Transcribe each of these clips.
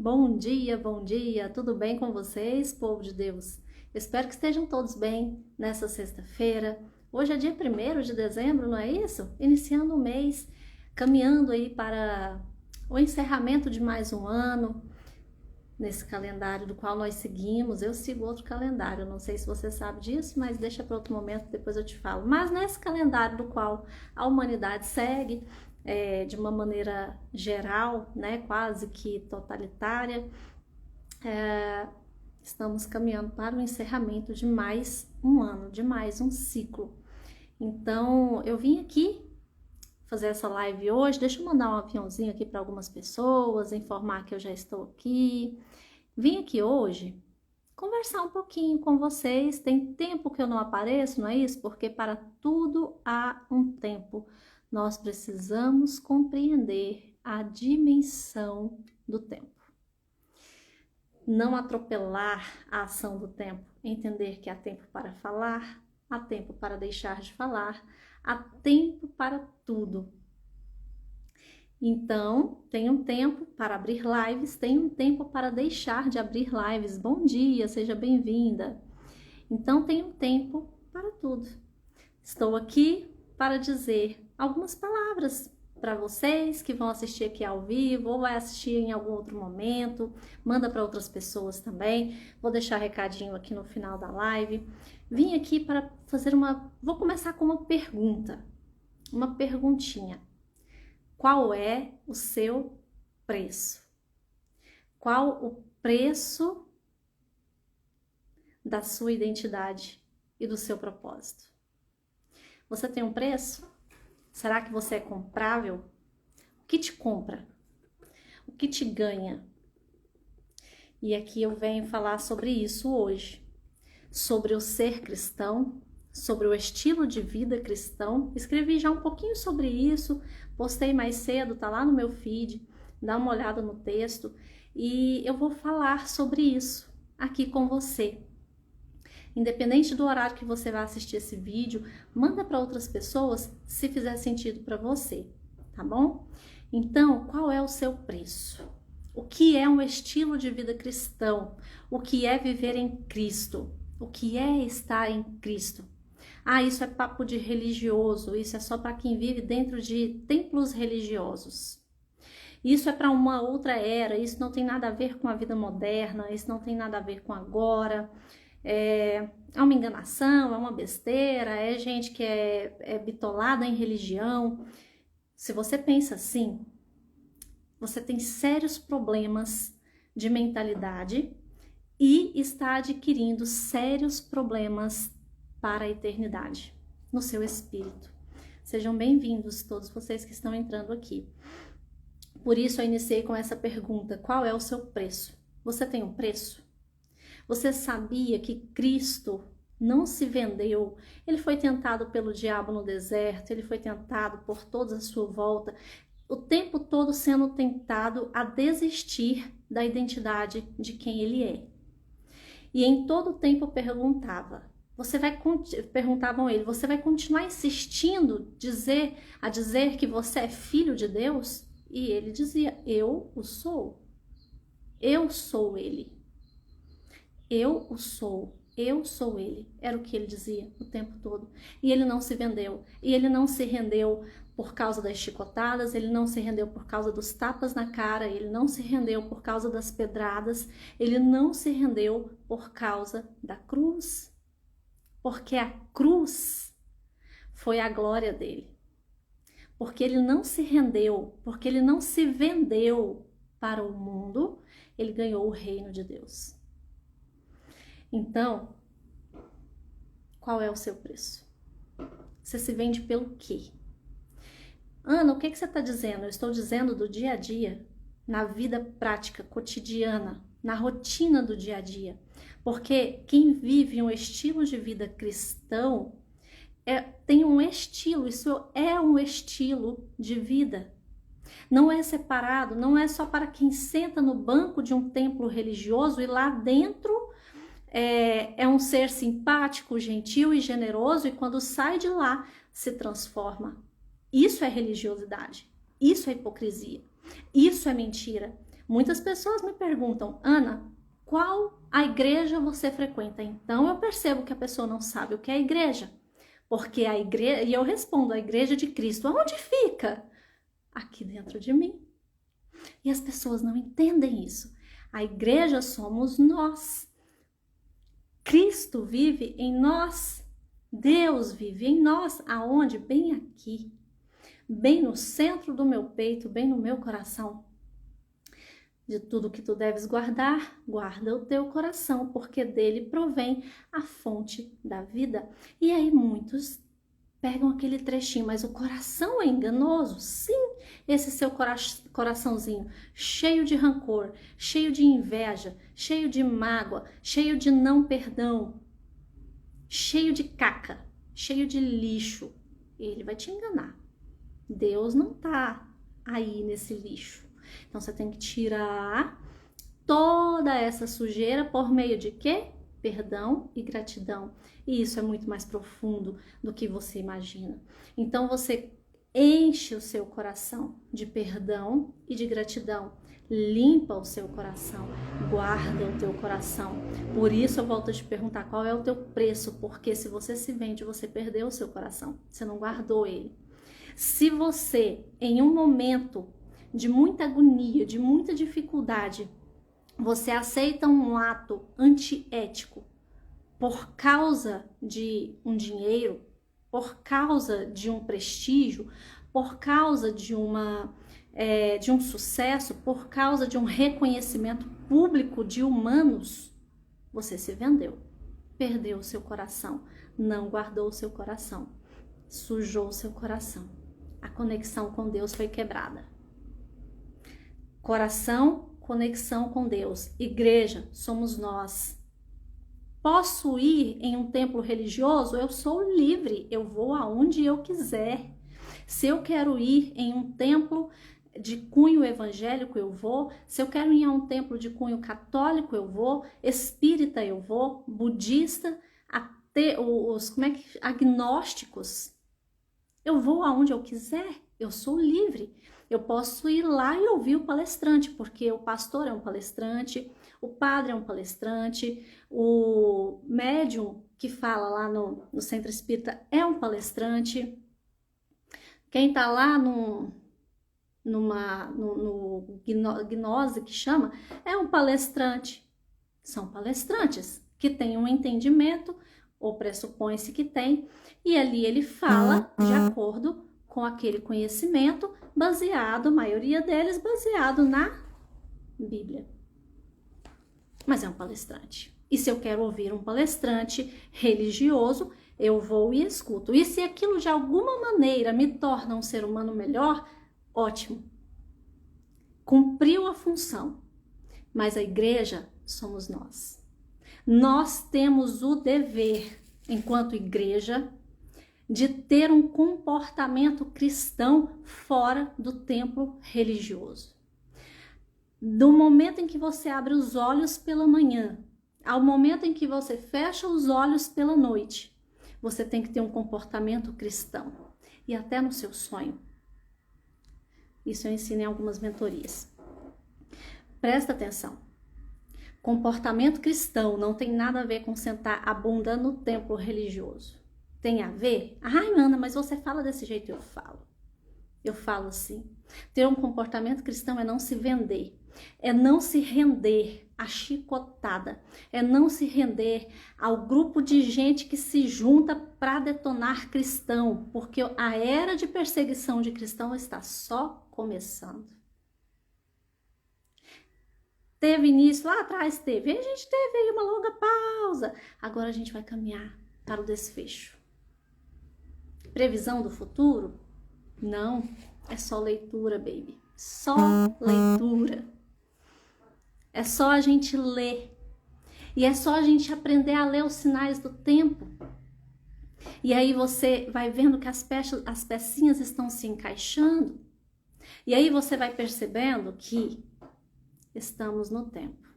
bom dia, tudo bem com vocês, povo de Deus? Espero que estejam todos bem nessa sexta-feira. Hoje é dia 1º de dezembro, não é isso? Iniciando o mês, caminhando aí para o encerramento de mais um ano, nesse calendário do qual nós seguimos. Eu sigo outro calendário, não sei se você sabe disso, mas deixa para outro momento, depois eu te falo. Mas nesse calendário do qual a humanidade segue, de uma maneira geral, né, quase que totalitária, estamos caminhando para o encerramento de mais um ano, de mais um ciclo. Então, eu vim aqui fazer essa live hoje. Deixa eu mandar um aviãozinho aqui para algumas pessoas, informar que eu já estou aqui. Vim aqui hoje conversar um pouquinho com vocês. Tem tempo que eu não apareço, não é isso? Porque para tudo há um tempo. Nós precisamos compreender a dimensão do tempo. Não atropelar a ação do tempo. Entender que há tempo para falar, há tempo para deixar de falar, há tempo para tudo. Então, tem um tempo para abrir lives, tem um tempo para deixar de abrir lives. Bom dia, seja bem-vinda. Então, tem um tempo para tudo. Estou aqui para dizer algumas palavras para vocês que vão assistir aqui ao vivo ou vai assistir em algum outro momento. Manda para outras pessoas também. Vou deixar recadinho aqui no final da live. Vim aqui para fazer Vou começar com uma pergunta. Uma perguntinha. Qual é o seu preço? Qual o preço da sua identidade e do seu propósito? Você tem um preço? Será que você é comprável? O que te compra? O que te ganha? E aqui eu venho falar sobre isso hoje. Sobre o ser cristão, sobre o estilo de vida cristão. Escrevi já um pouquinho sobre isso, postei mais cedo, tá lá no meu feed, dá uma olhada no texto. E eu vou falar sobre isso aqui com você. Independente do horário que você vai assistir esse vídeo, manda para outras pessoas se fizer sentido para você, tá bom? Então, qual é o seu preço? O que é um estilo de vida cristão? O que é viver em Cristo? O que é estar em Cristo? Ah, isso é papo de religioso, isso é só para quem vive dentro de templos religiosos. Isso é para uma outra era, isso não tem nada a ver com a vida moderna, isso não tem nada a ver com agora. É uma enganação, é uma besteira, é gente que é bitolada em religião. Se você pensa assim, você tem sérios problemas de mentalidade e está adquirindo sérios problemas para a eternidade no seu espírito. Sejam bem-vindos todos vocês que estão entrando aqui. Por isso eu iniciei com essa pergunta: qual é o seu preço? Você tem um preço? Você sabia que Cristo não se vendeu? Ele foi tentado pelo diabo no deserto, ele foi tentado por toda a sua volta, o tempo todo sendo tentado a desistir da identidade de quem ele é. E em todo o tempo perguntavam ele, você vai continuar insistindo a dizer que você é filho de Deus? E ele dizia, eu o sou. Eu sou ele. Eu o sou, eu sou ele. Era o que ele dizia o tempo todo. E ele não se vendeu. E ele não se rendeu por causa das chicotadas, ele não se rendeu por causa dos tapas na cara, ele não se rendeu por causa das pedradas, ele não se rendeu por causa da cruz. Porque a cruz foi a glória dele. Porque ele não se rendeu, porque ele não se vendeu para o mundo, ele ganhou o reino de Deus. Então, qual é o seu preço? Você se vende pelo quê? Ana, o que você está dizendo? Eu estou dizendo do dia a dia, na vida prática, cotidiana, na rotina do dia a dia. Porque quem vive um estilo de vida cristão tem um estilo, isso é um estilo de vida. Não é separado, não é só para quem senta no banco de um templo religioso e lá dentro é um ser simpático, gentil e generoso, e quando sai de lá se transforma. Isso é religiosidade, isso é hipocrisia, isso é mentira. Muitas pessoas me perguntam, Ana, qual a igreja você frequenta? Então eu percebo que a pessoa não sabe o que é a igreja. Porque a igreja, e eu respondo, a igreja de Cristo, aonde fica? Aqui dentro de mim. E as pessoas não entendem isso. A igreja somos nós. Cristo vive em nós. Deus vive em nós. Aonde? Bem aqui. Bem no centro do meu peito, bem no meu coração. De tudo que tu deves guardar, guarda o teu coração, porque dele provém a fonte da vida. E aí muitos pegam aquele trechinho, mas o coração é enganoso. Sim, esse seu coraçãozinho cheio de rancor, cheio de inveja, cheio de mágoa, cheio de não perdão, cheio de caca, cheio de lixo, ele vai te enganar. Deus não tá aí nesse lixo. Então você tem que tirar toda essa sujeira por meio de quê? Perdão e gratidão. E isso é muito mais profundo do que você imagina. Então você enche o seu coração de perdão e de gratidão. Limpa o seu coração, guarda o teu coração. Por isso eu volto a te perguntar qual é o teu preço, porque se você se vende, você perdeu o seu coração, você não guardou ele. Se você, em um momento de muita agonia, de muita dificuldade, você aceita um ato antiético por causa de um dinheiro, por causa de um prestígio, por causa de um sucesso, por causa de um reconhecimento público de humanos, você se vendeu, perdeu o seu coração, não guardou o seu coração, sujou o seu coração. A conexão com Deus foi quebrada. Coração, conexão com Deus. Igreja, somos nós. Posso ir em um templo religioso? Eu sou livre, eu vou aonde eu quiser. Se eu quero ir em um templo de cunho evangélico, eu vou. Se eu quero ir a um templo de cunho católico, eu vou. Espírita, eu vou. Budista, agnósticos, eu vou aonde eu quiser. Eu sou livre. Eu posso ir lá e ouvir o palestrante, porque o pastor é um palestrante, o padre é um palestrante, o médium que fala lá no centro espírita é um palestrante. Quem tá lá no gnose que chama, é um palestrante. São palestrantes que têm um entendimento, ou pressupõe-se que tem, e ali ele fala de acordo com aquele conhecimento, baseado, a maioria deles, baseado na Bíblia. Mas é um palestrante. E se eu quero ouvir um palestrante religioso, eu vou e escuto. E se aquilo de alguma maneira me torna um ser humano melhor, ótimo. Cumpriu a função. Mas a igreja somos nós. Nós temos o dever, enquanto igreja, de ter um comportamento cristão fora do templo religioso. Do momento em que você abre os olhos pela manhã, ao momento em que você fecha os olhos pela noite, você tem que ter um comportamento cristão. E até no seu sonho. Isso eu ensino em algumas mentorias. Presta atenção. Comportamento cristão não tem nada a ver com sentar a bunda no templo religioso. Tem a ver? Ai, Ana, mas você fala desse jeito. Eu falo. Eu falo assim. Ter um comportamento cristão é não se vender. É não se render à chicotada. É não se render ao grupo de gente que se junta para detonar cristão. Porque a era de perseguição de cristão está só começando. Teve início lá atrás, teve. A gente teve aí uma longa pausa. Agora a gente vai caminhar para o desfecho. Previsão do futuro? Não, é só leitura, baby. Só leitura. É só a gente ler. E é só a gente aprender a ler os sinais do tempo. E aí você vai vendo que as pecinhas estão se encaixando. E aí você vai percebendo que estamos no tempo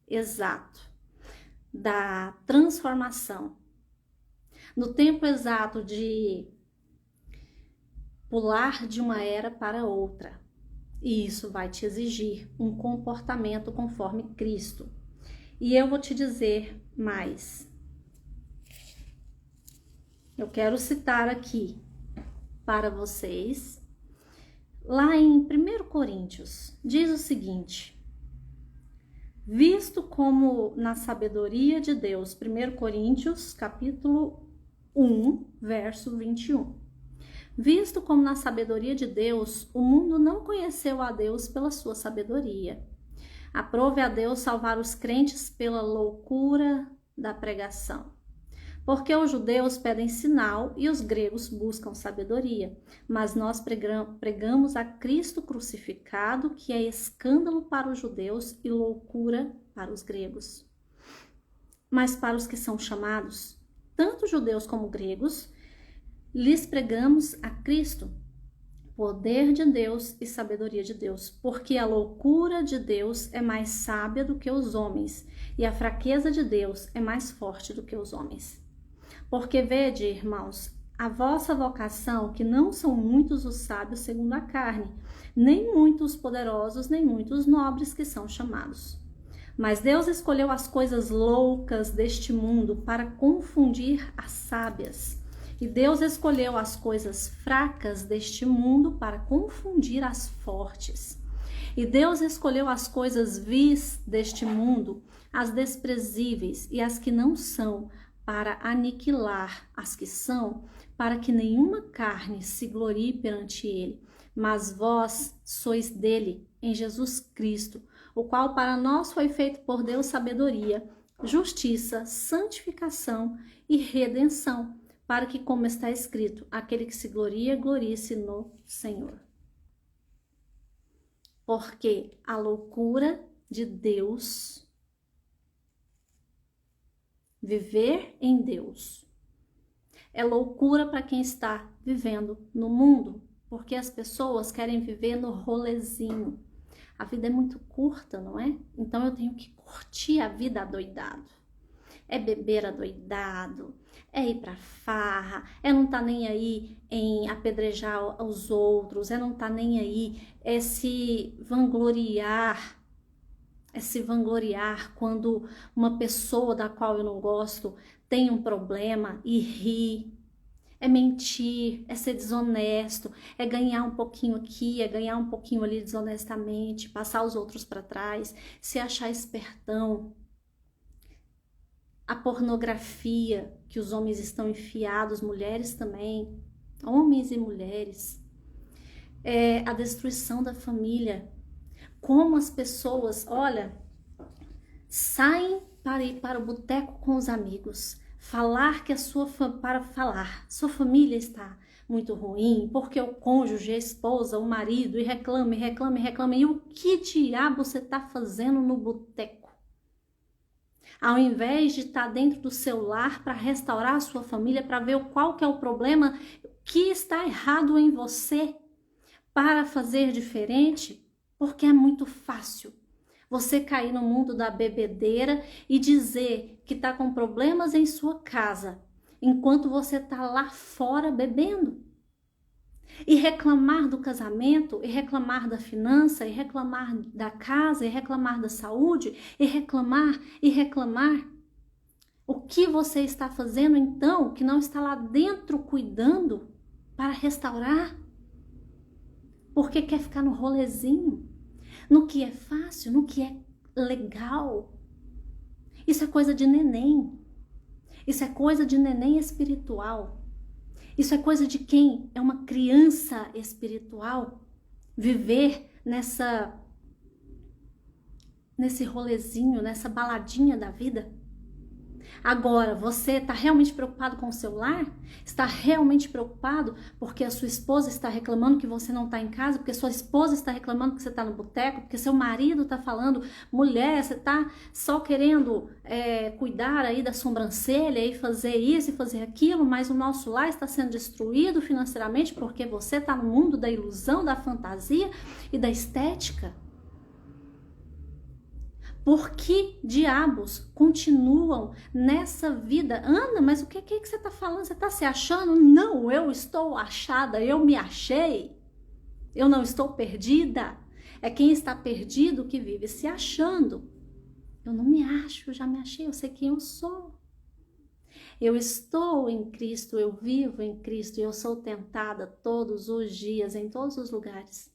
exato da transformação. No tempo exato de pular de uma era para outra. E isso vai te exigir um comportamento conforme Cristo. E eu vou te dizer mais. Eu quero citar aqui para vocês, lá em 1 Coríntios, diz o seguinte: visto como na sabedoria de Deus, 1 Coríntios, capítulo 1, verso 21. Visto como na sabedoria de Deus, o mundo não conheceu a Deus pela sua sabedoria. Aprove a Deus salvar os crentes pela loucura da pregação. Porque os judeus pedem sinal e os gregos buscam sabedoria. Mas nós pregamos a Cristo crucificado, que é escândalo para os judeus e loucura para os gregos. Mas para os que são chamados, tanto judeus como gregos, lhes pregamos a Cristo, poder de Deus e sabedoria de Deus, porque a loucura de Deus é mais sábia do que os homens, e a fraqueza de Deus é mais forte do que os homens. Porque vede, irmãos, a vossa vocação, que não são muitos os sábios segundo a carne, nem muitos poderosos, nem muitos nobres que são chamados. Mas Deus escolheu as coisas loucas deste mundo para confundir as sábias. E Deus escolheu as coisas fracas deste mundo para confundir as fortes. E Deus escolheu as coisas vis deste mundo, as desprezíveis e as que não são, para aniquilar as que são, para que nenhuma carne se glorie perante ele. Mas vós sois dele, em Jesus Cristo, o qual para nós foi feito por Deus sabedoria, justiça, santificação e redenção, para que, como está escrito, aquele que se gloria, glorie-se no Senhor. Porque a loucura de Deus, viver em Deus, é loucura para quem está vivendo no mundo, porque as pessoas querem viver no rolezinho. A vida é muito curta, não é? Então eu tenho que curtir a vida adoidado. É beber adoidado, é ir pra farra, é não tá nem aí em apedrejar os outros, é não tá nem aí, é se vangloriar quando uma pessoa da qual eu não gosto tem um problema e ri. É mentir, é ser desonesto, é ganhar um pouquinho aqui, é ganhar um pouquinho ali desonestamente, passar os outros para trás, se achar espertão. A pornografia que os homens estão enfiados, mulheres também, homens e mulheres. A destruição da família. Como as pessoas, olha, saem para ir para o boteco com os amigos, falar que sua família está muito ruim, porque o cônjuge, a esposa, o marido, e reclama. E o que diabo você está fazendo no boteco? Ao invés de estar dentro do seu lar para restaurar a sua família, para ver qual que é o problema, o que está errado em você, para fazer diferente, porque é muito fácil você cair no mundo da bebedeira e dizer que está com problemas em sua casa, enquanto você está lá fora bebendo. E reclamar do casamento, e reclamar da finança, e reclamar da casa, e reclamar da saúde, e reclamar. O que você está fazendo então que não está lá dentro cuidando para restaurar? Porque quer ficar no rolezinho, no que é fácil, no que é legal. Isso é coisa de neném. Isso é coisa de neném espiritual. Isso é coisa de quem é uma criança espiritual, viver nesse rolezinho, nessa baladinha da vida. Agora, você está realmente preocupado com o seu lar? Está realmente preocupado porque a sua esposa está reclamando que você não está em casa? Porque sua esposa está reclamando que você está no boteco? Porque seu marido está falando, mulher, você está só querendo cuidar aí da sobrancelha e fazer isso e fazer aquilo, mas o nosso lar está sendo destruído financeiramente porque você está no mundo da ilusão, da fantasia e da estética? Por que diabos continuam nessa vida? Ana, mas o que você está falando? Você está se achando? Não, eu estou achada, eu me achei. Eu não estou perdida. É quem está perdido que vive se achando. Eu não me acho, eu já me achei, eu sei quem eu sou. Eu estou em Cristo, eu vivo em Cristo e eu sou tentada todos os dias, em todos os lugares.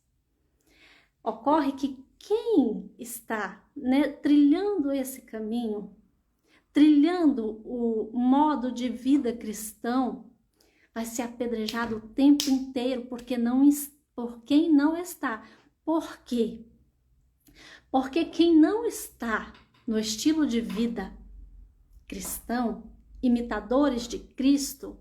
Ocorre que quem está, né, trilhando esse caminho, trilhando o modo de vida cristão, vai ser apedrejado o tempo inteiro por quem não está. Por quê? Porque quem não está no estilo de vida cristão, imitadores de Cristo,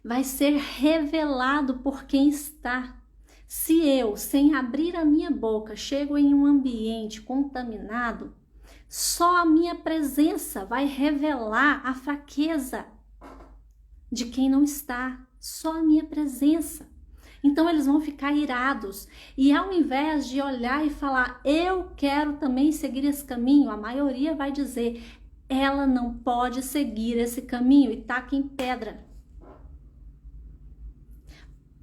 vai ser revelado por quem está. Se eu, sem abrir a minha boca, chego em um ambiente contaminado, só a minha presença vai revelar a fraqueza de quem não está. Só a minha presença. Então eles vão ficar irados. E ao invés de olhar e falar, eu quero também seguir esse caminho, a maioria vai dizer, ela não pode seguir esse caminho e taca em pedra.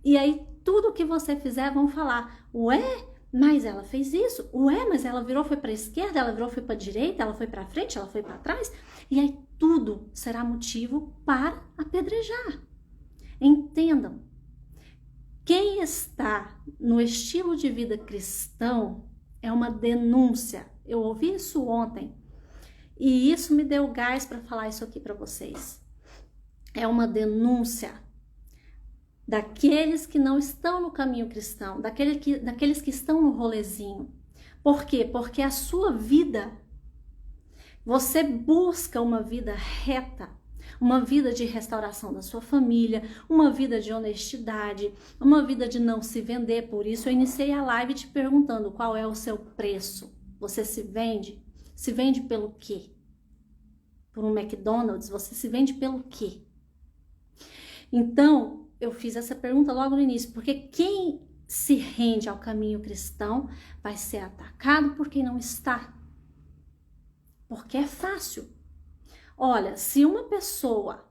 E aí tudo que você fizer vão falar, ué, mas ela fez isso, ué, mas ela virou, foi para a esquerda, ela virou, foi para a direita, ela foi para frente, ela foi para trás. E aí tudo será motivo para apedrejar. Entendam, quem está no estilo de vida cristão é uma denúncia. Eu ouvi isso ontem e isso me deu gás para falar isso aqui para vocês. É uma denúncia daqueles que não estão no caminho cristão, daqueles que estão no rolezinho. Por quê? Porque a sua vida, você busca uma vida reta, uma vida de restauração da sua família, uma vida de honestidade, uma vida de não se vender. Por isso eu iniciei a live te perguntando qual é o seu preço. Você se vende? Se vende pelo quê? Por um McDonald's? Você se vende pelo quê? Então, eu fiz essa pergunta logo no início, porque quem se rende ao caminho cristão vai ser atacado por quem não está. Porque é fácil. Olha, se uma pessoa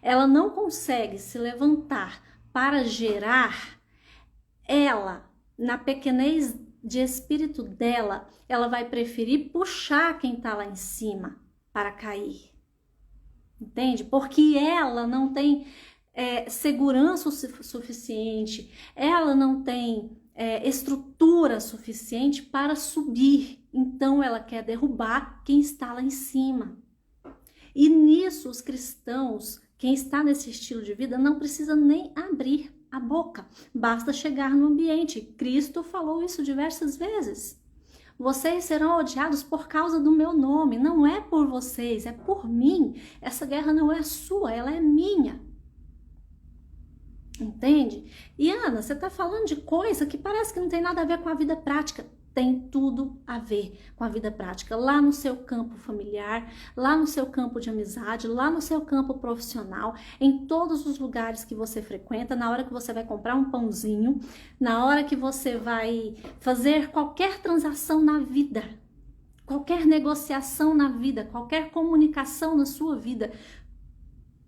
ela não consegue se levantar para gerar, ela, na pequenez de espírito dela, ela vai preferir puxar quem está lá em cima para cair. Entende? Porque ela não tem segurança suficiente, ela não tem estrutura suficiente para subir. Então ela quer derrubar quem está lá em cima. E nisso os cristãos, quem está nesse estilo de vida, não precisa nem abrir a boca. Basta chegar no ambiente. Cristo falou isso diversas vezes. Vocês serão odiados por causa do meu nome. Não é por vocês, é por mim. Essa guerra não é sua, ela é minha. Entende? E Ana, você está falando de coisa que parece que não tem nada a ver com a vida prática. Tem tudo a ver com a vida prática. Lá no seu campo familiar, lá no seu campo de amizade, lá no seu campo profissional, em todos os lugares que você frequenta, na hora que você vai comprar um pãozinho, na hora que você vai fazer qualquer transação na vida, qualquer negociação na vida, qualquer comunicação na sua vida,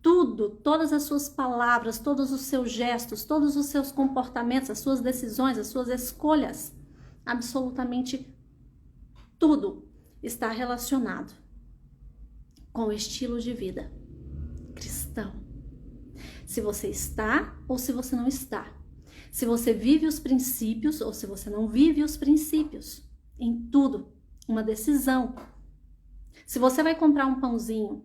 tudo, todas as suas palavras, todos os seus gestos, todos os seus comportamentos, as suas decisões, as suas escolhas, absolutamente tudo está relacionado com o estilo de vida cristão. Se você está ou se você não está. Se você vive os princípios ou se você não vive os princípios. Em tudo, uma decisão. Se você vai comprar um pãozinho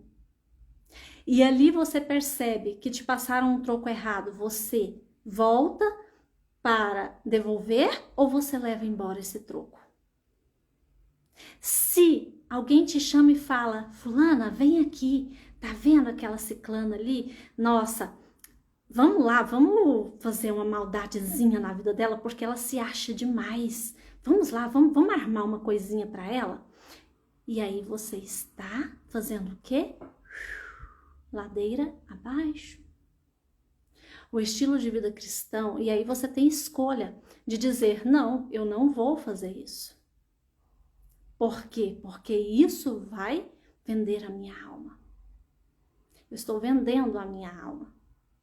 e ali você percebe que te passaram um troco errado, você volta para devolver ou você leva embora esse troco? Se alguém te chama e fala, fulana, vem aqui, tá vendo aquela ciclana ali? Nossa, vamos lá, vamos fazer uma maldadezinha na vida dela porque ela se acha demais. Vamos lá, vamos armar uma coisinha para ela. E aí você está fazendo o quê? Ladeira abaixo. O estilo de vida cristão, e aí você tem escolha de dizer, não, eu não vou fazer isso. Por quê? Porque isso vai vender a minha alma. Eu estou vendendo a minha alma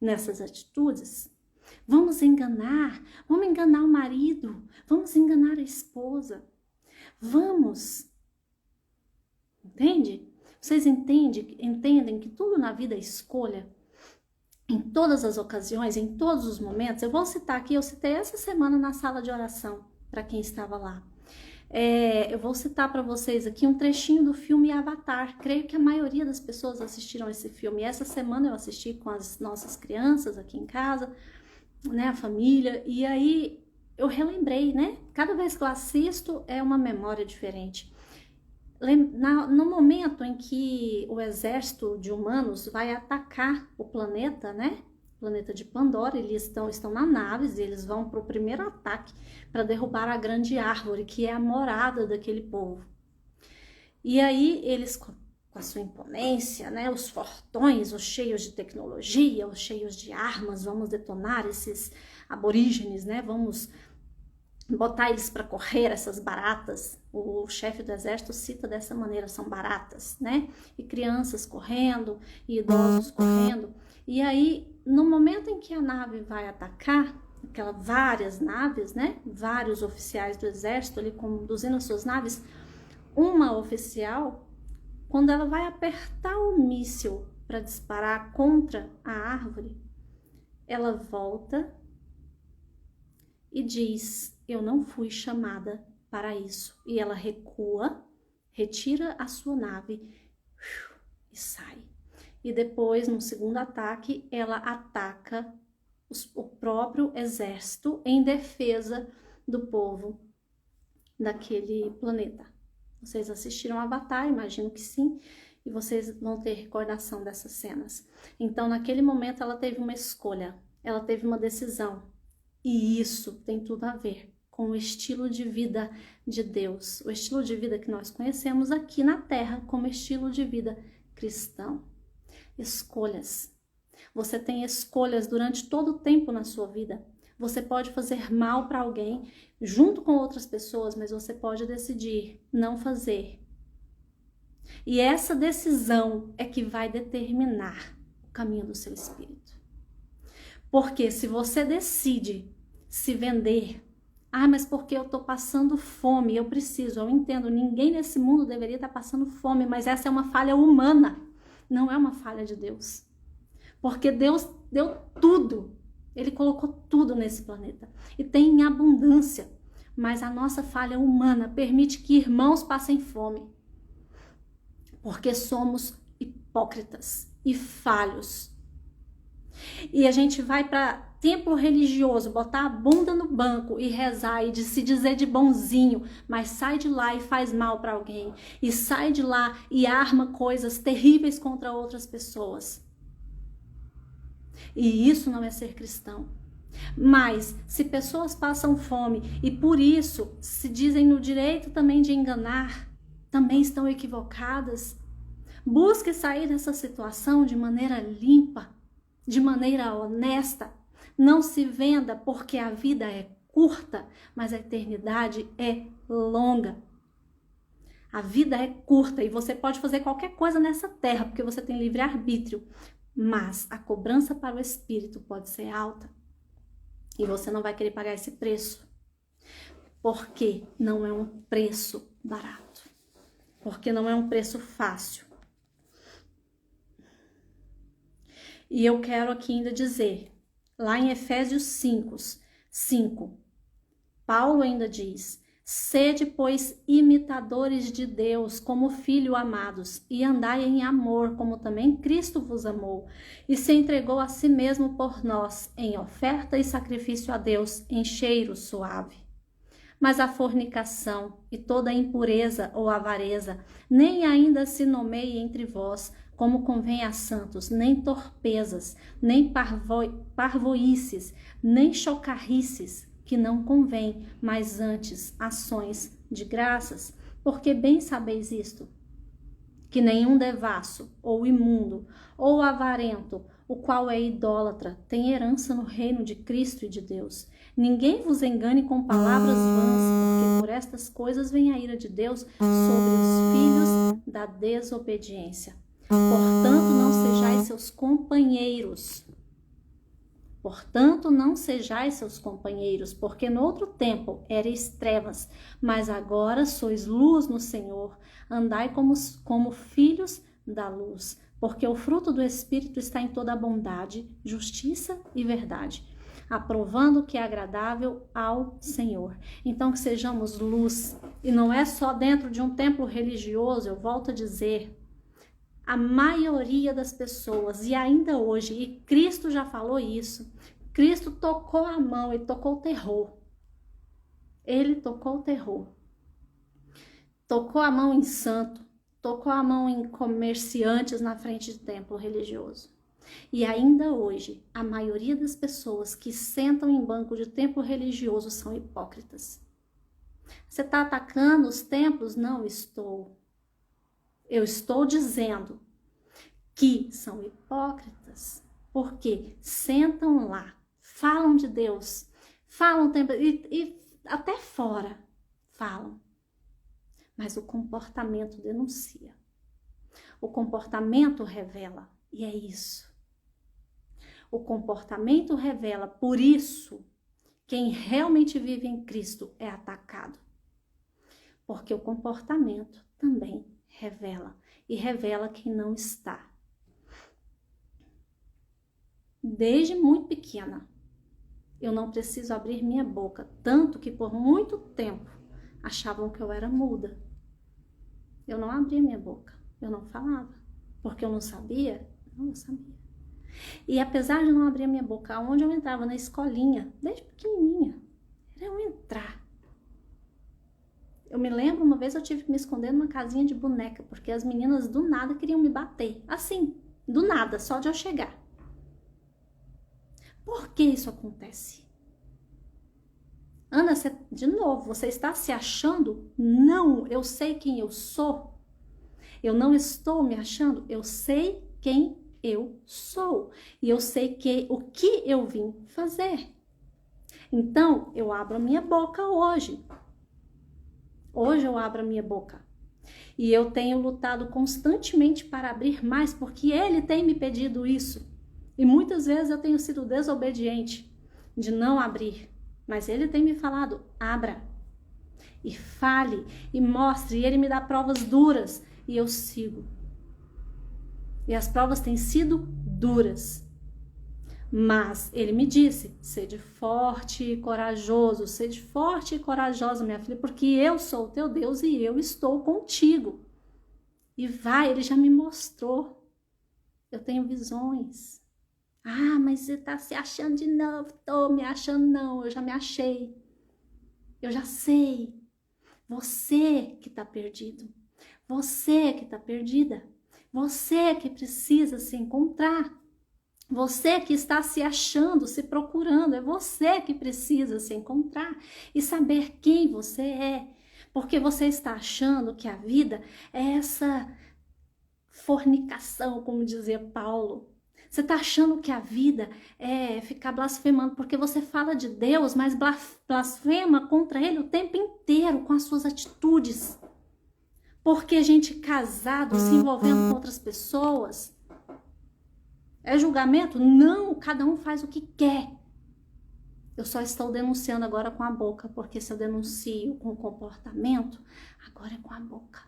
nessas atitudes. Vamos enganar o marido, vamos enganar a esposa, vamos, entende? Vocês entendem que tudo na vida é escolha? Em todas as ocasiões, em todos os momentos. Eu vou citar aqui, eu citei essa semana na sala de oração, para quem estava lá. Eu vou citar para vocês aqui um trechinho do filme Avatar. Creio que a maioria das pessoas assistiram esse filme. Essa semana eu assisti com as nossas crianças aqui em casa, né, a família, e aí eu relembrei, né? Cada vez que eu assisto é uma memória diferente. No momento em que o exército de humanos vai atacar o planeta, né? O planeta de Pandora, eles estão na naves e eles vão para o primeiro ataque para derrubar a grande árvore, que é a morada daquele povo. E aí eles, com a sua imponência, né? Os fortões, os cheios de tecnologia, os cheios de armas, vamos detonar esses aborígenes, né? Vamos botar eles para correr, essas baratas. O chefe do exército cita dessa maneira, são baratas, né? E crianças correndo, e idosos correndo. E aí, no momento em que a nave vai atacar, várias naves, né? Vários oficiais do exército ali conduzindo as suas naves, uma oficial, quando ela vai apertar o míssil para disparar contra a árvore, ela volta e diz: eu não fui chamada para isso. E ela recua, retira a sua nave e sai. E depois, no segundo ataque, ela ataca o próprio exército em defesa do povo daquele planeta. Vocês assistiram Avatar? Imagino que sim. E vocês vão ter recordação dessas cenas. Então, naquele momento, ela teve uma escolha. Ela teve uma decisão. E isso tem tudo a ver com o estilo de vida de Deus, o estilo de vida que nós conhecemos aqui na Terra como estilo de vida cristão. Escolhas. Você tem escolhas durante todo o tempo na sua vida. Você pode fazer mal para alguém junto com outras pessoas, mas você pode decidir não fazer. E essa decisão é que vai determinar o caminho do seu espírito. Porque se você decide se vender, mas porque eu tô passando fome, eu entendo, ninguém nesse mundo deveria estar passando fome, mas essa é uma falha humana, não é uma falha de Deus. Porque Deus deu tudo, Ele colocou tudo nesse planeta e tem em abundância, mas a nossa falha humana permite que irmãos passem fome, porque somos hipócritas e falhos. E a gente vai para templo religioso, botar a bunda no banco e rezar e se dizer de bonzinho, mas sai de lá e faz mal para alguém, e sai de lá e arma coisas terríveis contra outras pessoas. E isso não é ser cristão. Mas se pessoas passam fome e por isso se dizem no direito também de enganar, também estão equivocadas. Busque sair dessa situação de maneira limpa, de maneira honesta. Não se venda, porque a vida é curta, mas a eternidade é longa. A vida é curta e você pode fazer qualquer coisa nessa terra, porque você tem livre-arbítrio, mas a cobrança para o espírito pode ser alta e você não vai querer pagar esse preço, porque não é um preço barato, porque não é um preço fácil. E eu quero aqui ainda dizer, lá em Efésios 5, Paulo ainda diz: sede, pois, imitadores de Deus, como filhos amados, e andai em amor, como também Cristo vos amou, e se entregou a si mesmo por nós, em oferta e sacrifício a Deus, em cheiro suave. Mas a fornicação e toda impureza ou avareza, nem ainda se nomeie entre vós, como convém a santos, nem torpezas, nem parvoices, nem chocarrices, que não convém, mas antes ações de graças, porque bem sabeis isto, que nenhum devasso, ou imundo, ou avarento, o qual é idólatra, tem herança no reino de Cristo e de Deus. Ninguém vos engane com palavras vãs, porque por estas coisas vem a ira de Deus sobre os filhos da desobediência. Portanto, não sejais seus companheiros. Portanto, não sejais seus companheiros, porque no outro tempo erais trevas, mas agora sois luz no Senhor. Andai como filhos da luz, porque o fruto do Espírito está em toda a bondade, justiça e verdade, aprovando o que é agradável ao Senhor. Então, que sejamos luz, e não é só dentro de um templo religioso, eu volto a dizer, a maioria das pessoas, e ainda hoje, e Cristo já falou isso, Cristo tocou a mão e tocou o terror. Ele tocou o terror. Tocou a mão em santo, tocou a mão em comerciantes na frente de templo religioso. E ainda hoje, a maioria das pessoas que sentam em banco de templo religioso são hipócritas. Você está atacando os templos? Não estou. Eu estou dizendo que são hipócritas, porque sentam lá, falam de Deus, falam e até fora falam, mas o comportamento denuncia. O comportamento revela, e é isso. O comportamento revela, por isso, quem realmente vive em Cristo é atacado. Porque o comportamento também revela, e revela quem não está. Desde muito pequena, eu não preciso abrir minha boca, tanto que por muito tempo achavam que eu era muda. Eu não abria minha boca, eu não falava, porque eu não sabia, não sabia. E apesar de não abrir minha boca, onde eu entrava na escolinha, desde pequenininha, era eu entrar. Eu me lembro, uma vez eu tive que me esconder numa casinha de boneca, porque as meninas do nada queriam me bater. Assim, do nada, só de eu chegar. Por que isso acontece? Ana, de novo, você está se achando? Não, eu sei quem eu sou. Eu não estou me achando, eu sei quem eu sou. E eu sei o que eu vim fazer. Então, eu abro a minha boca hoje. Hoje eu abro a minha boca. E eu tenho lutado constantemente para abrir mais, porque ele tem me pedido isso. E muitas vezes eu tenho sido desobediente de não abrir. Mas ele tem me falado, abra. E fale, e mostre. E ele me dá provas duras. E eu sigo. E as provas têm sido duras. Mas ele me disse, sede forte e corajoso, sede forte e corajosa, minha filha, porque eu sou o teu Deus e eu estou contigo. E vai, ele já me mostrou. Eu tenho visões. Ah, mas você tá se achando de novo? Tô me achando não, eu já me achei. Eu já sei. Você que tá perdido. Você que tá perdida. Você que precisa se encontrar. Você que está se achando, se procurando, é você que precisa se encontrar e saber quem você é. Porque você está achando que a vida é essa fornicação, como dizia Paulo. Você está achando que a vida é ficar blasfemando, porque você fala de Deus, mas blasfema contra Ele o tempo inteiro com as suas atitudes. Porque gente casado, se envolvendo com outras pessoas... É julgamento? Não, cada um faz o que quer. Eu só estou denunciando agora com a boca, porque se eu denuncio com o comportamento, agora é com a boca.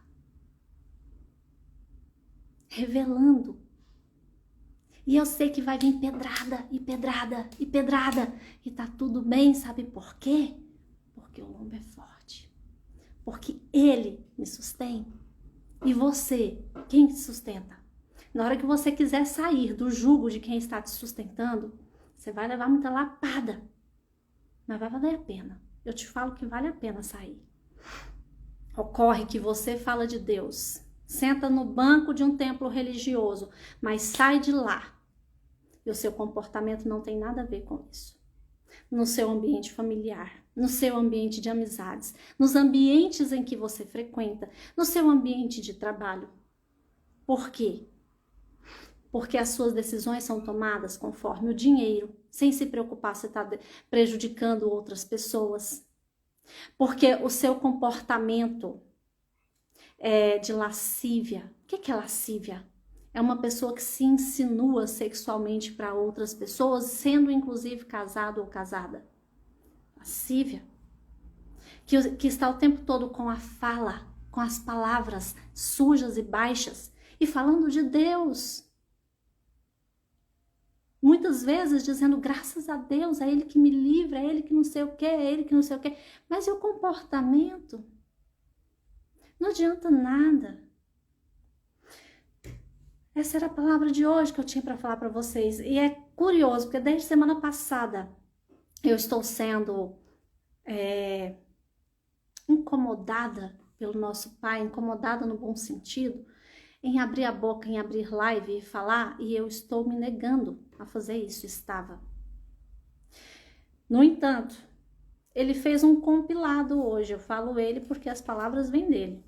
Revelando. E eu sei que vai vir pedrada, e pedrada, e pedrada. E tá tudo bem, sabe por quê? Porque o lombo é forte. Porque ele me sustém. E você, quem te sustenta? Na hora que você quiser sair do jugo de quem está te sustentando, você vai levar muita lapada. Mas vai valer a pena. Eu te falo que vale a pena sair. Ocorre que você fala de Deus, senta no banco de um templo religioso, mas sai de lá. E o seu comportamento não tem nada a ver com isso. No seu ambiente familiar, no seu ambiente de amizades, nos ambientes em que você frequenta, no seu ambiente de trabalho. Por quê? Porque as suas decisões são tomadas conforme o dinheiro, sem se preocupar se está prejudicando outras pessoas. Porque o seu comportamento é de lascívia. O que é lascívia? É uma pessoa que se insinua sexualmente para outras pessoas, sendo inclusive casado ou casada. Lascívia. Que está o tempo todo com a fala, com as palavras sujas e baixas e falando de Deus. Muitas vezes dizendo graças a Deus, é Ele que me livra, é Ele que não sei o que, é Ele que não sei o que. Mas e o comportamento? Não adianta nada. Essa era a palavra de hoje que eu tinha para falar para vocês. E é curioso, porque desde semana passada eu estou sendo incomodada pelo nosso Pai, incomodada no bom sentido, em abrir a boca, em abrir live e falar, e eu estou me negando a fazer isso, estava. No entanto, ele fez um compilado hoje, eu falo ele porque as palavras vêm dele.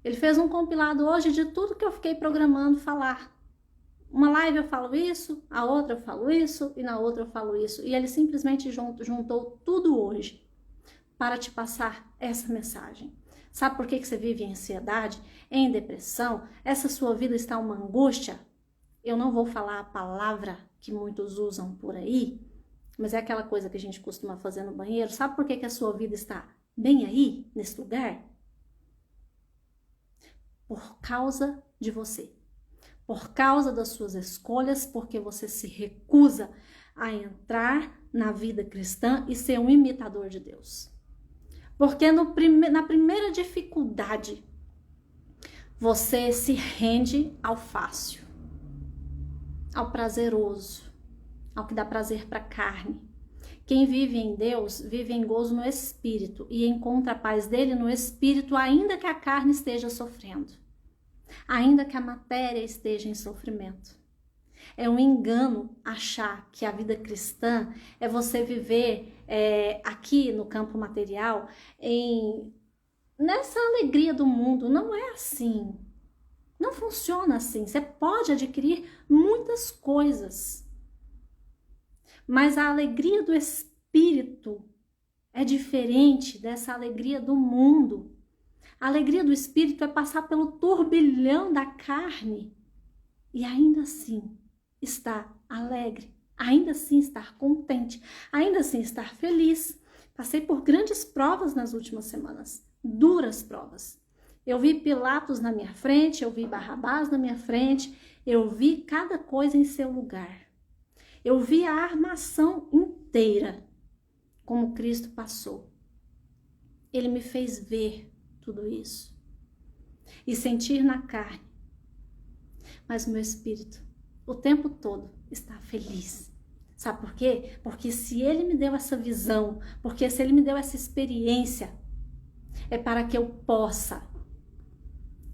Ele fez um compilado hoje de tudo que eu fiquei programando falar. Uma live eu falo isso, a outra eu falo isso, e na outra eu falo isso. E ele simplesmente juntou tudo hoje para te passar essa mensagem. Sabe por que você vive em ansiedade, em depressão? Essa sua vida está uma angústia? Eu não vou falar a palavra que muitos usam por aí, mas é aquela coisa que a gente costuma fazer no banheiro. Sabe por que a sua vida está bem aí, nesse lugar? Por causa de você. Por causa das suas escolhas, porque você se recusa a entrar na vida cristã e ser um imitador de Deus. Porque na primeira dificuldade, você se rende ao fácil, ao prazeroso, ao que dá prazer para a carne. Quem vive em Deus, vive em gozo no Espírito e encontra a paz dele no Espírito, ainda que a carne esteja sofrendo, ainda que a matéria esteja em sofrimento. É um engano achar que a vida cristã é você viver aqui no campo material nessa alegria do mundo. Não é assim. Não funciona assim. Você pode adquirir muitas coisas, mas a alegria do Espírito é diferente dessa alegria do mundo. A alegria do Espírito é passar pelo turbilhão da carne e ainda assim estar alegre, ainda assim estar contente, ainda assim estar feliz. Passei por grandes provas nas últimas semanas, duras provas. Eu vi Pilatos na minha frente, eu vi Barrabás na minha frente, eu vi cada coisa em seu lugar. Eu vi a armação inteira, como Cristo passou. Ele me fez ver tudo isso e sentir na carne, mas o meu espírito o tempo todo está feliz. Sabe por quê? Porque se ele me deu essa visão, porque se ele me deu essa experiência, é para que eu possa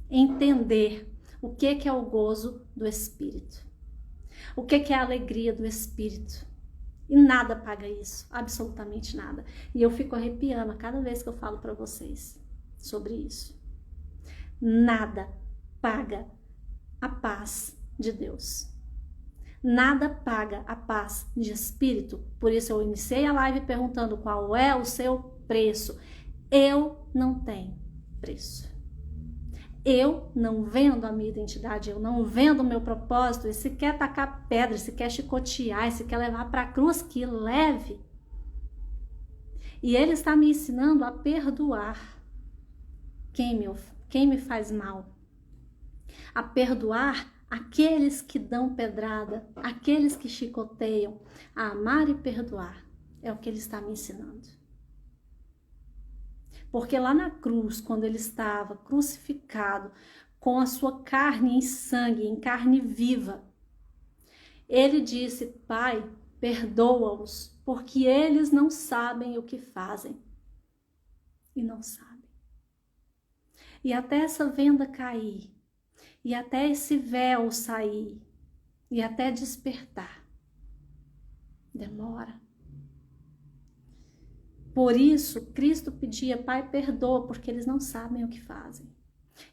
entender o que é o gozo do Espírito, o que é a alegria do Espírito. E nada paga isso, absolutamente nada. E eu fico arrepiando a cada vez que eu falo para vocês sobre isso. Nada paga a paz de Deus. Nada paga a paz de espírito. Por isso eu iniciei a live perguntando qual é o seu preço. Eu não tenho preço. Eu não vendo a minha identidade, eu não vendo o meu propósito. E se quer tacar pedra, se quer chicotear, se quer levar para a cruz, que leve. E ele está me ensinando a perdoar quem me faz mal. A perdoar aqueles que dão pedrada, aqueles que chicoteiam, a amar e perdoar, é o que ele está me ensinando. Porque lá na cruz, quando ele estava crucificado, com a sua carne em sangue, em carne viva, ele disse: Pai, perdoa-os, porque eles não sabem o que fazem. E não sabem. E até essa venda cair, e até esse véu sair, e até despertar, demora. Por isso, Cristo pedia: Pai, perdoa, porque eles não sabem o que fazem.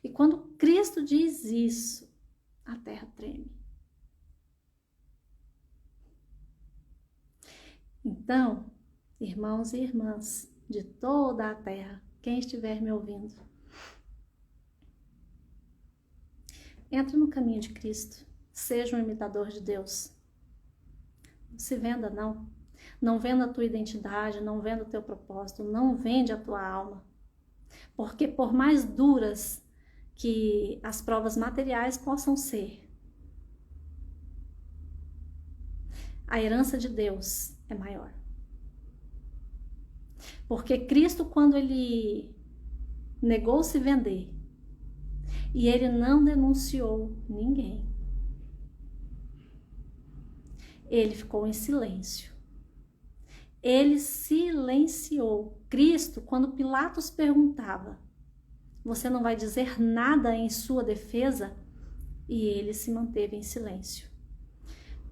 E quando Cristo diz isso, a terra treme. Então, irmãos e irmãs de toda a terra, quem estiver me ouvindo, Entre no caminho de Cristo. Seja um imitador de Deus. Não se venda, não. Não venda a tua identidade, não venda o teu propósito, não vende a tua alma. Porque por mais duras que as provas materiais possam ser, a herança de Deus é maior. Porque Cristo, quando ele negou se vender, e ele não denunciou ninguém, ele ficou em silêncio. Ele silenciou. Cristo, quando Pilatos perguntava, você não vai dizer nada em sua defesa? E ele se manteve em silêncio.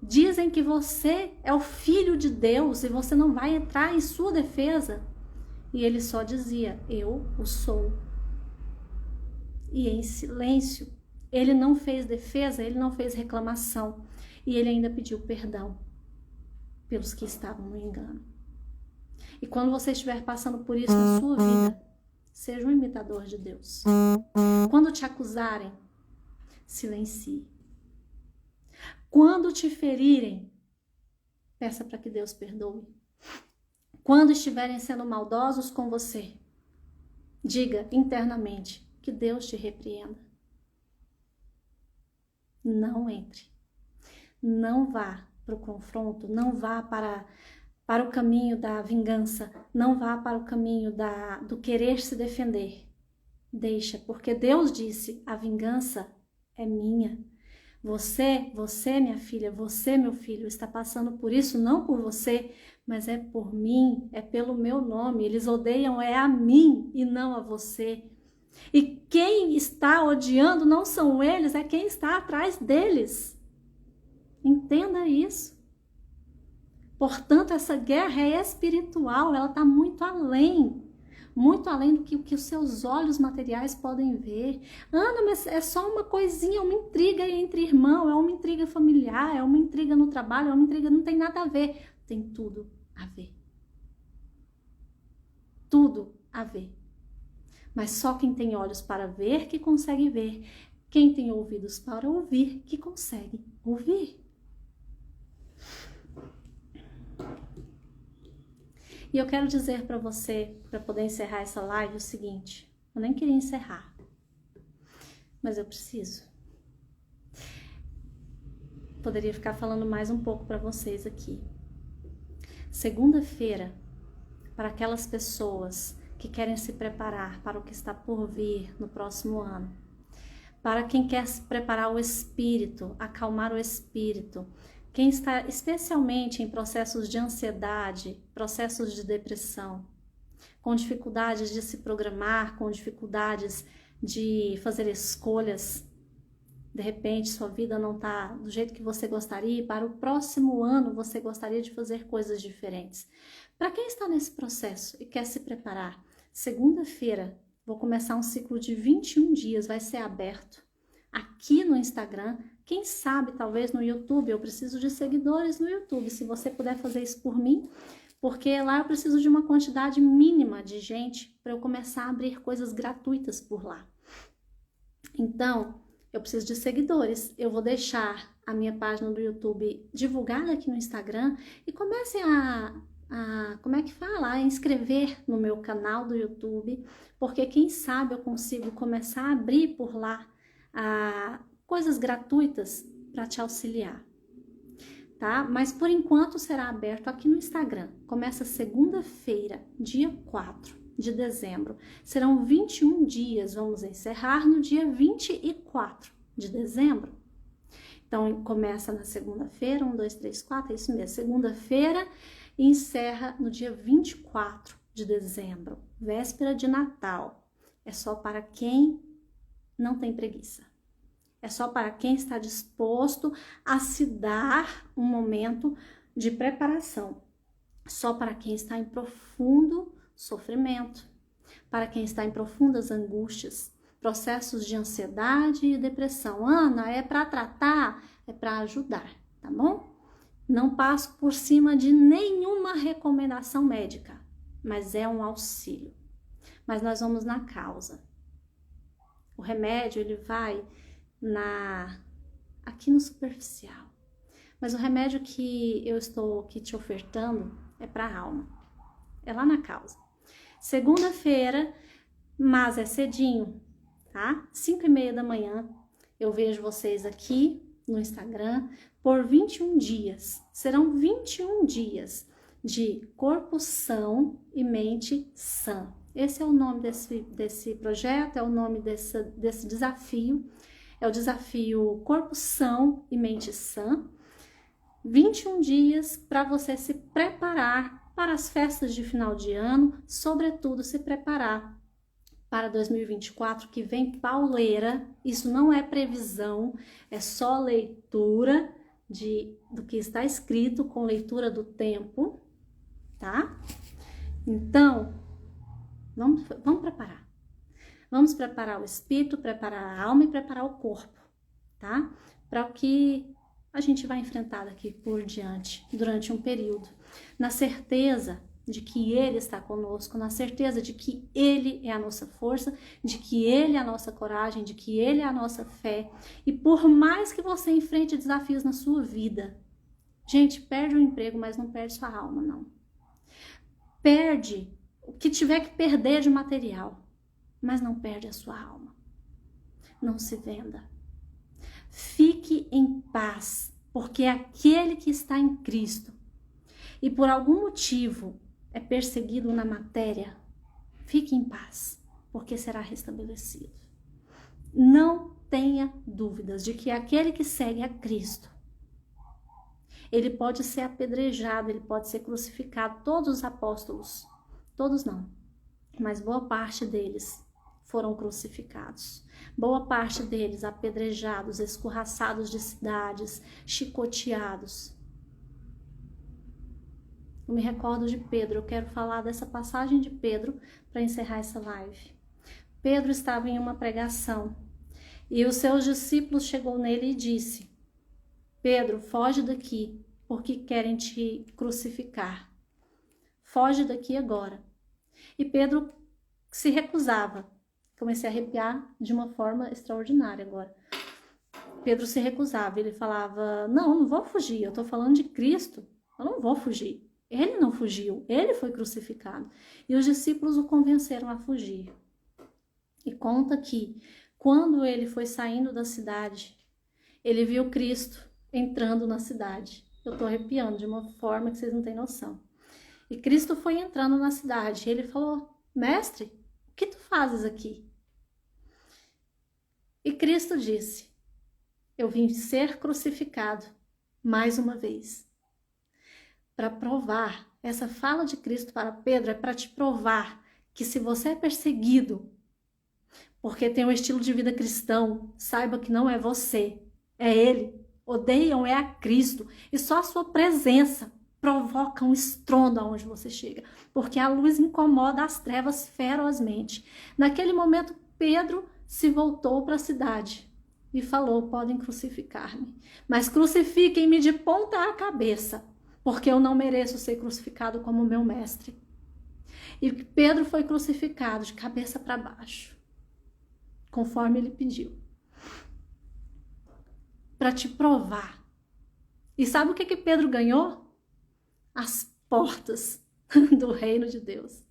Dizem que você é o filho de Deus e você não vai entrar em sua defesa. E ele só dizia, eu o sou. E em silêncio, ele não fez defesa, ele não fez reclamação. E ele ainda pediu perdão pelos que estavam no engano. E quando você estiver passando por isso na sua vida, seja um imitador de Deus. Quando te acusarem, silencie. Quando te ferirem, peça para que Deus perdoe. Quando estiverem sendo maldosos com você, diga internamente que Deus te repreenda. Não entre. Não vá para o confronto, não vá para o caminho da vingança, não vá para o caminho do querer se defender. Deixa, porque Deus disse, a vingança é minha. Você, minha filha, você, meu filho, está passando por isso não por você, mas é por mim, é pelo meu nome. Eles odeiam a mim e não a você. E quem está odiando não são eles, é quem está atrás deles. Entenda isso. Portanto, essa guerra é espiritual, ela está muito além do que os seus olhos materiais podem ver. Ana, mas é só uma coisinha, uma intriga entre irmãos, é uma intriga familiar, é uma intriga no trabalho, é uma intriga, não tem nada a ver. Tem tudo a ver. Tudo a ver. Mas só quem tem olhos para ver que consegue ver. Quem tem ouvidos para ouvir que consegue ouvir. E eu quero dizer para você, para poder encerrar essa live, o seguinte. Eu nem queria encerrar, mas eu preciso. Poderia ficar falando mais um pouco para vocês aqui. Segunda-feira, para aquelas pessoas que querem se preparar para o que está por vir no próximo ano, para quem quer se preparar o espírito, acalmar o espírito, quem está especialmente em processos de ansiedade, processos de depressão, com dificuldades de se programar, com dificuldades de fazer escolhas, de repente sua vida não está do jeito que você gostaria e para o próximo ano você gostaria de fazer coisas diferentes. Para quem está nesse processo e quer se preparar, segunda-feira vou começar um ciclo de 21 dias, vai ser aberto aqui no Instagram. Quem sabe, talvez no YouTube, eu preciso de seguidores no YouTube, se você puder fazer isso por mim, porque lá eu preciso de uma quantidade mínima de gente para eu começar a abrir coisas gratuitas por lá. Então, eu preciso de seguidores. Eu vou deixar a minha página do YouTube divulgada aqui no Instagram e comecem a inscrever no meu canal do YouTube, porque quem sabe eu consigo começar a abrir por lá coisas gratuitas para te auxiliar, tá? Mas por enquanto será aberto aqui no Instagram. Começa segunda-feira, dia 4 de dezembro. Serão 21 dias, vamos encerrar no dia 24 de dezembro. Então, começa na segunda-feira, 1, 2, 3, 4, é isso mesmo, segunda-feira, e encerra no dia 24 de dezembro, véspera de Natal. É só para quem não tem preguiça. É só para quem está disposto a se dar um momento de preparação. Só para quem está em profundo sofrimento, para quem está em profundas angústias, processos de ansiedade e depressão. Ana, é para tratar? É para ajudar, tá bom? Não passo por cima de nenhuma recomendação médica, mas é um auxílio. Mas nós vamos na causa. O remédio, ele vai aqui no superficial. Mas o remédio que eu estou aqui te ofertando é para a alma. É lá na causa. Segunda-feira, mas é cedinho, tá? 5h30 da manhã, eu vejo vocês aqui no Instagram por 21 dias. Serão 21 dias de corpo são e mente sã. Esse é o nome desse projeto, é o nome desse desafio. É o desafio Corpo São e Mente Sã. 21 dias para você se preparar para as festas de final de ano, sobretudo se preparar para 2024, que vem pauleira. Isso não é previsão, é só leitura do que está escrito com leitura do tempo, tá? Então, vamos preparar. Vamos preparar o espírito, preparar a alma e preparar o corpo, tá? Para o que a gente vai enfrentar daqui por diante, durante um período, na certeza de que Ele está conosco, na certeza de que Ele é a nossa força, de que Ele é a nossa coragem, de que Ele é a nossa fé. E por mais que você enfrente desafios na sua vida, gente, perde o emprego, mas não perde sua alma, não. Perde o que tiver que perder de material, mas não perde a sua alma. Não se venda. Fique em paz, porque é aquele que está em Cristo e por algum motivo é perseguido na matéria, fique em paz, porque será restabelecido. Não tenha dúvidas de que aquele que segue a Cristo, ele pode ser apedrejado, ele pode ser crucificado. Todos os apóstolos, todos não, mas boa parte deles foram crucificados. Boa parte deles apedrejados, escorraçados de cidades, chicoteados. Eu me recordo de Pedro, eu quero falar dessa passagem de Pedro para encerrar essa live. Pedro estava em uma pregação e os seus discípulos chegou nele e disse: Pedro, foge daqui, porque querem te crucificar. Foge daqui agora. E Pedro se recusava. Comecei a arrepiar de uma forma extraordinária agora. Pedro se recusava, ele falava: não vou fugir, eu estou falando de Cristo, eu não vou fugir. Ele não fugiu, ele foi crucificado. E os discípulos o convenceram a fugir. E conta que, quando ele foi saindo da cidade, ele viu Cristo entrando na cidade. Eu estou arrepiando de uma forma que vocês não têm noção. E Cristo foi entrando na cidade. E ele falou: mestre, o que tu fazes aqui? E Cristo disse: eu vim ser crucificado mais uma vez. Para provar, essa fala de Cristo para Pedro é para te provar que se você é perseguido porque tem um estilo de vida cristão, saiba que não é você, é Ele. Odeiam é a Cristo e só a sua presença provoca um estrondo aonde você chega, porque a luz incomoda as trevas ferozmente. Naquele momento, Pedro se voltou para a cidade e falou: podem crucificar-me, mas crucifiquem-me de ponta a cabeça, porque eu não mereço ser crucificado como meu mestre. E Pedro foi crucificado de cabeça para baixo, conforme ele pediu, para te provar. E sabe o que Pedro ganhou? As portas do reino de Deus.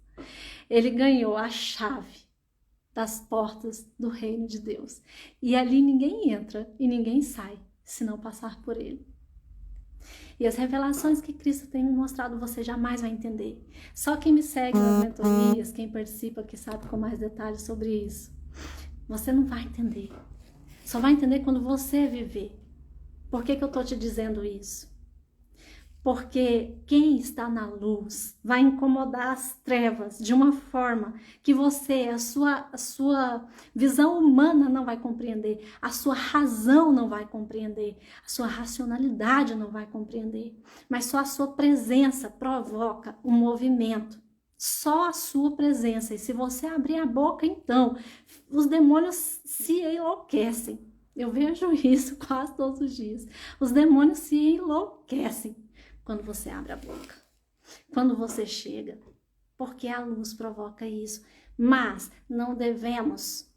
Ele ganhou a chave das portas do reino de Deus. E ali ninguém entra e ninguém sai se não passar por ele. E as revelações que Cristo tem me mostrado, você jamais vai entender. Só quem me segue nas mentorias, quem participa, que sabe com mais detalhes sobre isso. Você não vai entender. Só vai entender quando você viver. Por que eu estou te dizendo isso? Porque quem está na luz vai incomodar as trevas de uma forma que você, a sua visão humana não vai compreender, a sua razão não vai compreender, a sua racionalidade não vai compreender, mas só a sua presença provoca um movimento, só a sua presença. E se você abrir a boca, então, os demônios se enlouquecem. Eu vejo isso quase todos os dias. Os demônios se enlouquecem quando você abre a boca, quando você chega, porque a luz provoca isso. Mas não devemos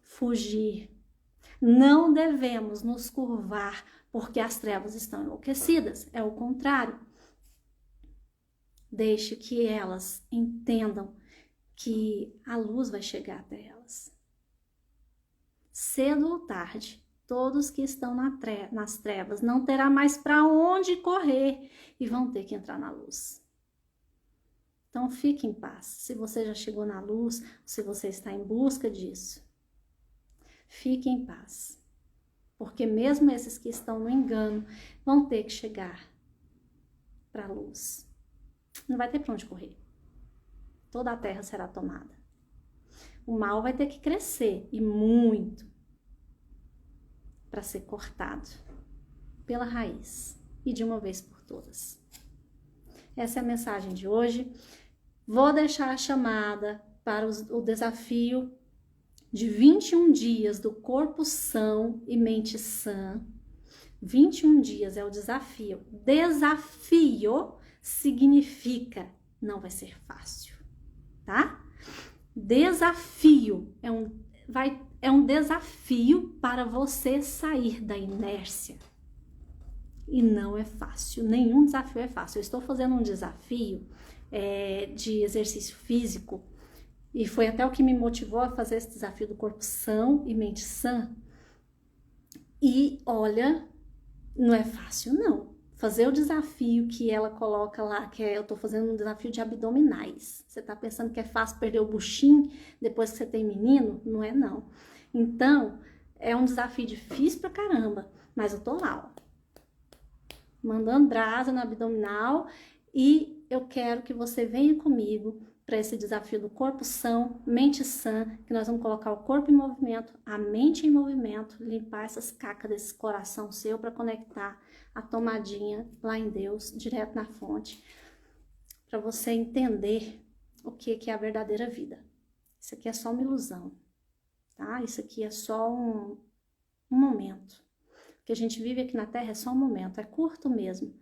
fugir, Não devemos nos curvar porque as trevas estão enlouquecidas. É o contrário. Deixe que elas entendam que a luz vai chegar até elas. Cedo ou tarde, todos que estão nas trevas não terá mais para onde correr e vão ter que entrar na luz. Então fique em paz. Se você já chegou na luz, se você está em busca disso, fique em paz. Porque mesmo esses que estão no engano vão ter que chegar para a luz. Não vai ter para onde correr. Toda a terra será tomada. O mal vai ter que crescer, e muito, para ser cortado pela raiz e de uma vez por todas. Essa é a mensagem de hoje. Vou deixar a chamada para o desafio de 21 dias do corpo são e mente sã. 21 dias é o desafio. Desafio significa não vai ser fácil, tá? Desafio é um desafio para você sair da inércia. E não é fácil, nenhum desafio é fácil. Eu estou fazendo um desafio de exercício físico e foi até o que me motivou a fazer esse desafio do corpo são e mente sã. E olha, não é fácil não. Fazer o desafio que ela coloca lá, eu tô fazendo um desafio de abdominais. Você tá pensando que é fácil perder o buchinho depois que você tem menino? Não é não. Então, é um desafio difícil pra caramba, mas eu tô lá, ó, mandando brasa no abdominal, e eu quero que você venha comigo para esse desafio do corpo são, mente sã, que nós vamos colocar o corpo em movimento, a mente em movimento, limpar essas cacas desse coração seu para conectar a tomadinha lá em Deus, direto na fonte, para você entender o que é a verdadeira vida. Isso aqui é só uma ilusão, tá? Isso aqui é só um momento. O que a gente vive aqui na Terra é só um momento, é curto mesmo,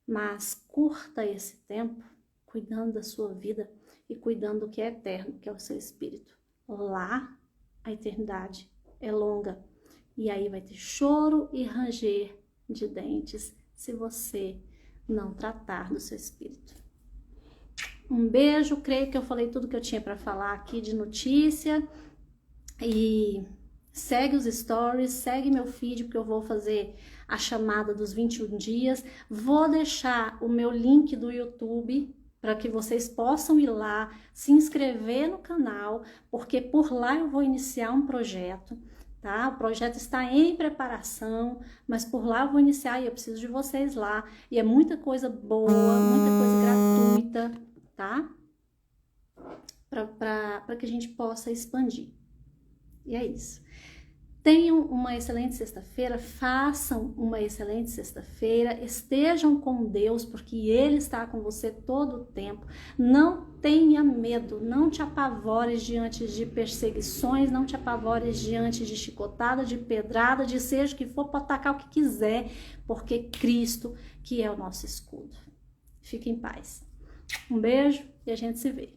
mas curta esse tempo cuidando da sua vida e cuidando do que é eterno, que é o seu espírito. Lá, a eternidade é longa, e aí vai ter choro e ranger de dentes se você não tratar do seu espírito. Um beijo, creio que eu falei tudo que eu tinha para falar aqui de notícia, e segue os stories, segue meu feed, porque eu vou fazer a chamada dos 21 dias. Vou deixar o meu link do YouTube para que vocês possam ir lá, se inscrever no canal, porque por lá eu vou iniciar um projeto, tá? O projeto está em preparação, mas por lá eu vou iniciar e eu preciso de vocês lá. E é muita coisa boa, muita coisa gratuita, tá? Para que a gente possa expandir. E é isso. Tenham uma excelente sexta-feira, façam uma excelente sexta-feira, estejam com Deus, porque Ele está com você todo o tempo. Não tenha medo, não te apavores diante de perseguições, não te apavores diante de chicotada, de pedrada, de seja o que for, para atacar o que quiser, porque Cristo que é o nosso escudo. Fique em paz. Um beijo e a gente se vê.